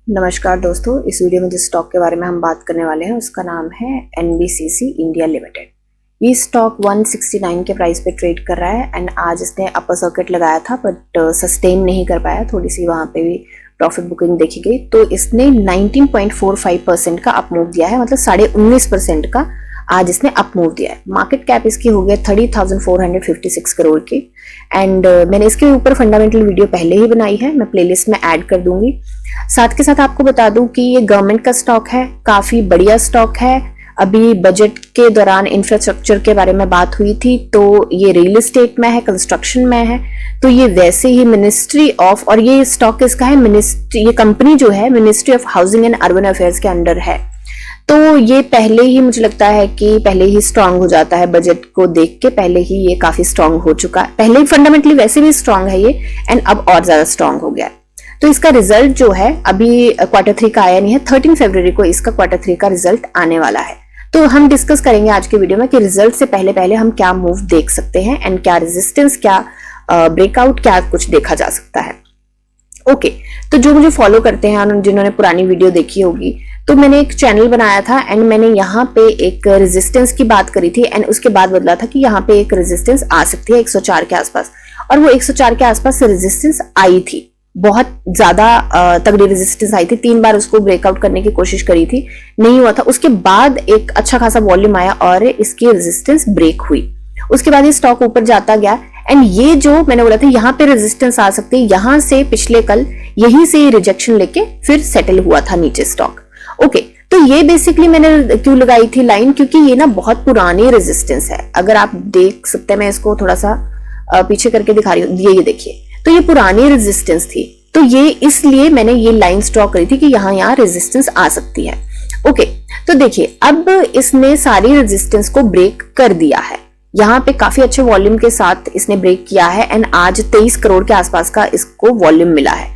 नमस्कार दोस्तों, इस वीडियो में जिस स्टॉक के बारे में हम बात करने वाले हैं उसका नाम है NBCC इंडिया लिमिटेड। ये स्टॉक 169 के प्राइस पे ट्रेड कर रहा है एंड आज इसने अपर सर्किट लगाया था बट सस्टेन नहीं कर पाया, थोड़ी सी वहाँ पे भी प्रॉफिट बुकिंग देखी गई। तो इसने 19.45% का अप मूव दिया है, मतलब 19.5% का आज इसने अप मूव दिया है। मार्केट कैप इसकी हो गया 30,456 करोड़ की एंड मैंने इसके ऊपर फंडामेंटल वीडियो पहले ही बनाई है, मैं प्लेलिस्ट में ऐड कर दूंगी। साथ के साथ आपको बता दूं कि ये गवर्नमेंट का स्टॉक है, काफी बढ़िया स्टॉक है। अभी बजट के दौरान इंफ्रास्ट्रक्चर के बारे में बात हुई थी, तो ये रियल एस्टेट में है, कंस्ट्रक्शन में है, तो ये वैसे ही मिनिस्ट्री ऑफ, और ये स्टॉक इसका है मिनिस्ट्री, ये कंपनी जो है ministry of housing and urban affairs के अंडर है। तो ये पहले ही मुझे लगता है कि पहले ही स्ट्रांग हो जाता है, बजट को देख के पहले ही ये काफी स्ट्रांग हो चुका है। पहले ही फंडामेंटली वैसे भी स्ट्रांग है ये एंड अब और ज्यादा स्ट्रांग हो गया है। तो इसका रिजल्ट जो है अभी Q3 का आया नहीं है, 13 फरवरी को इसका Q3 का रिजल्ट आने वाला है। तो हम डिस्कस करेंगे आज के वीडियो में कि रिजल्ट से पहले पहले हम क्या मूव देख सकते हैं एंड क्या रेजिस्टेंस, क्या ब्रेकआउट, क्या कुछ देखा जा सकता है। ओके, तो जो मुझे फॉलो करते हैं, जिन्होंने पुरानी वीडियो देखी होगी, तो मैंने एक चैनल बनाया था एंड मैंने यहाँ पे एक रेजिस्टेंस की बात करी थी एंड उसके बाद बदला था कि यहाँ पे एक रेजिस्टेंस आ सकती है 104 के आसपास, और वो 104 के आसपास रेजिस्टेंस आई थी। बहुत ज्यादा तगड़ी रेजिस्टेंस आई थी, 3 बार उसको ब्रेकआउट करने की कोशिश करी थी, नहीं हुआ था। उसके बाद एक अच्छा खासा वॉल्यूम आया और इसकी रेजिस्टेंस ब्रेक हुई। उसके बाद ये स्टॉक ऊपर जाता गया एंड ये जो मैंने बोला था यहाँ पे रेजिस्टेंस आ सकती है, यहाँ से पिछले कल यहीं से रिजेक्शन लेके फिर सेटल हुआ था नीचे स्टॉक। ओके, तो ये बेसिकली मैंने क्यों लगाई थी लाइन, क्योंकि ये ना बहुत पुरानी रेजिस्टेंस है। अगर आप देख सकते हैं, मैं इसको थोड़ा सा पीछे करके दिखा रही हूँ, ये देखिए, तो ये पुरानी रेजिस्टेंस थी, तो ये इसलिए मैंने ये लाइन ड्रॉ करी थी कि यहाँ रेजिस्टेंस आ सकती है। ओके, तो देखिए अब इसने सारी रेजिस्टेंस को ब्रेक कर दिया है, यहाँ पे काफी अच्छे वॉल्यूम के साथ इसने ब्रेक किया है एंड आज 23 करोड़ के आसपास का इसको वॉल्यूम मिला है।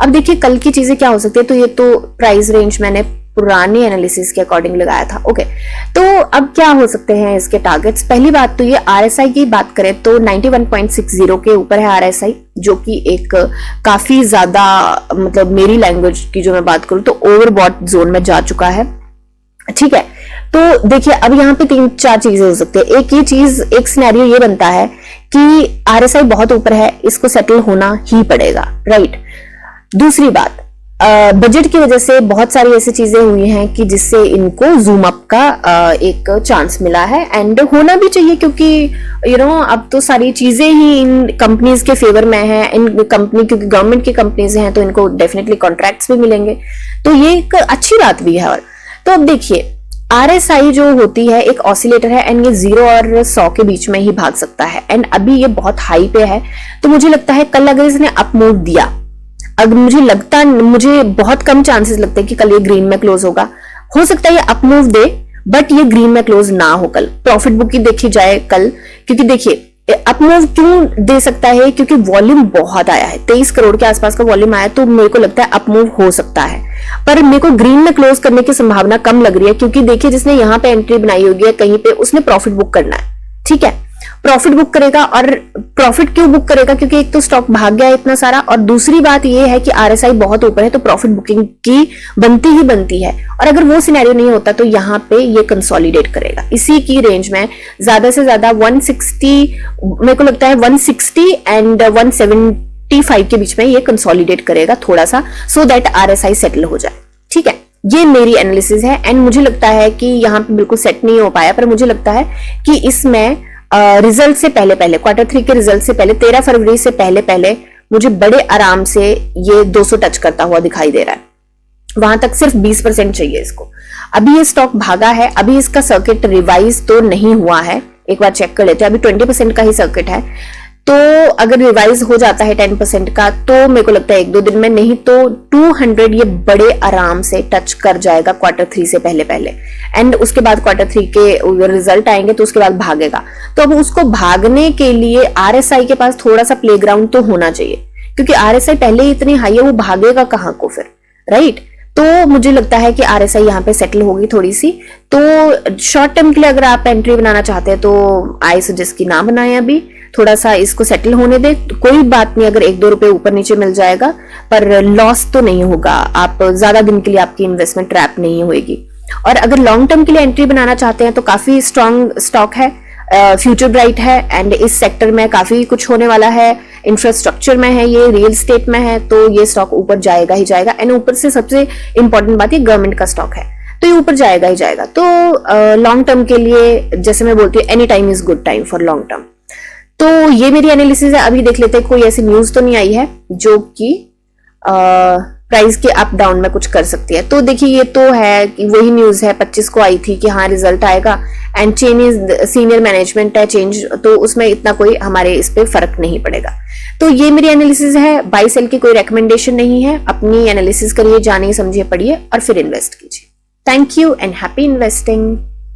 अब देखिए कल की चीजें क्या हो सकती है, तो ये तो प्राइस रेंज मैंने पुरानी एनालिसिस के अकॉर्डिंग लगाया था। ओके, तो अब क्या हो सकते हैं इसके टारगेट्स। पहली बात तो ये RSI की बात करें तो 91.60 के ऊपर है RSI, जो कि एक काफी ज्यादा, मतलब मेरी लैंग्वेज की जो मैं बात करूं तो ओवरबॉट जोन में जा चुका है। ठीक है, तो देखिए अब यहाँ पे 3-4 चीजें हो सकती है। एक ये चीज, एक सिनेरियो ये बनता है कि RSI बहुत ऊपर है, इसको सेटल होना ही पड़ेगा, राइट। दूसरी बात, बजट की वजह से बहुत सारी ऐसी चीजें हुई हैं कि जिससे इनको जूम अप का एक चांस मिला है एंड होना भी चाहिए, क्योंकि अब तो सारी चीजें ही इन कंपनीज के फेवर में है। इन कंपनी, क्योंकि गवर्नमेंट की कंपनीज हैं तो इनको डेफिनेटली कॉन्ट्रैक्ट्स भी मिलेंगे, तो ये एक अच्छी बात भी है। और तो अब देखिए RSI जो होती है एक ऑसिलेटर है एंड ये 0 और 100 के बीच में ही भाग सकता है एंड अभी ये बहुत हाई पे है। तो मुझे लगता है कल अगर इसने अप मूव दिया, अगर मुझे बहुत कम चांसेस लगते हैं कि कल ये ग्रीन में क्लोज होगा। हो सकता है ये अप मूव दे बट ये ग्रीन में क्लोज ना हो कल। प्रॉफिट बुक की देखी जाए कल, क्योंकि देखिए अप मूव क्यों दे सकता है, क्योंकि वॉल्यूम बहुत आया है, 23 करोड़ के आसपास का वॉल्यूम आया, तो मेरे को लगता है अप मूव हो सकता है। पर मेरे को ग्रीन में क्लोज करने की संभावना कम लग रही है, क्योंकि देखिए जिसने यहाँ पे एंट्री बनाई होगी है कहीं पे, उसने प्रॉफिट बुक करना है। ठीक है, प्रॉफिट बुक करेगा, और प्रॉफिट क्यों बुक करेगा, क्योंकि एक तो स्टॉक भाग गया इतना सारा, और दूसरी बात ये है कि RSI बहुत ऊपर है, तो प्रॉफिट बुकिंग की बनती ही बनती है। और अगर वो सिनेरियो नहीं होता तो यहाँ पे ये कंसोलिडेट करेगा इसी की रेंज में, ज्यादा से ज्यादा 160, मेरे को लगता है 160 एंड 175 के बीच में ये कंसोलिडेट करेगा थोड़ा सा, सो दैट RSI सेटल हो जाए। ठीक है, ये मेरी एनालिसिस है एंड मुझे लगता है कि यहाँ पे बिल्कुल सेट नहीं हो पाया, पर मुझे लगता है कि इसमें रिजल्ट से पहले पहले, Q3 के रिजल्ट से पहले, 13 फरवरी से पहले पहले मुझे बड़े आराम से ये 200 टच करता हुआ दिखाई दे रहा है। वहां तक सिर्फ 20% चाहिए इसको। अभी ये स्टॉक भागा है, अभी इसका सर्किट रिवाइज तो नहीं हुआ है, एक बार चेक कर लेते हैं। अभी 20% का ही सर्किट है, तो अगर रिवाइज हो जाता है 10% का तो मेरे को लगता है 1-2 दिन में, नहीं तो 200 ये बड़े आराम से टच कर जाएगा Q3 से पहले पहले एंड उसके बाद Q3 के रिजल्ट आएंगे तो उसके बाद भागेगा। तो अब उसको भागने के लिए RSI के पास थोड़ा सा प्लेग्राउंड तो होना चाहिए, क्योंकि RSI पहले ही इतनी हाई है, वो भागेगा कहाँ को फिर, राइट। तो मुझे लगता है कि RSI यहाँ पे सेटल होगी थोड़ी सी। तो शॉर्ट टर्म के लिए अगर आप एंट्री बनाना चाहते हैं तो आई सजेस्ट कि ना बनाएं अभी, थोड़ा सा इसको सेटल होने दे, तो कोई बात नहीं अगर 1-2 रुपए ऊपर नीचे मिल जाएगा, पर लॉस तो नहीं होगा, आप ज्यादा दिन के लिए आपकी इन्वेस्टमेंट ट्रैप नहीं होगी। और अगर लॉन्ग टर्म के लिए एंट्री बनाना चाहते हैं तो काफी स्ट्रॉन्ग स्टॉक है, फ्यूचर ब्राइट है, एंड इस सेक्टर में काफी कुछ होने वाला है, इंफ्रास्ट्रक्चर में है, ये रियल स्टेट में है, तो ये स्टॉक ऊपर जाएगा ही जाएगा। एंड ऊपर से सबसे इंपॉर्टेंट बात, ये गवर्नमेंट का स्टॉक है, तो ये ऊपर जाएगा ही जाएगा। तो लॉन्ग टर्म के लिए जैसे मैं बोलती हूँ, any time is good time for long term. तो ये मेरी एनालिसिस है। अभी देख लेते हैं कोई ऐसी न्यूज तो नहीं आई है जो कि प्राइस के अप डाउन में कुछ कर सकती है। तो देखिए ये तो है कि वही न्यूज है 25 को आई थी कि हाँ रिजल्ट आएगा, एंड चेंज सीनियर मैनेजमेंट है चेंज, तो उसमें इतना कोई हमारे इस पे फर्क नहीं पड़ेगा। तो ये मेरी एनालिसिस है, बाई सेल की कोई रेकमेंडेशन नहीं है। अपनी एनालिसिस करिए, जानिए समझिए पढ़िए और फिर इन्वेस्ट कीजिए। Thank you and happy investing.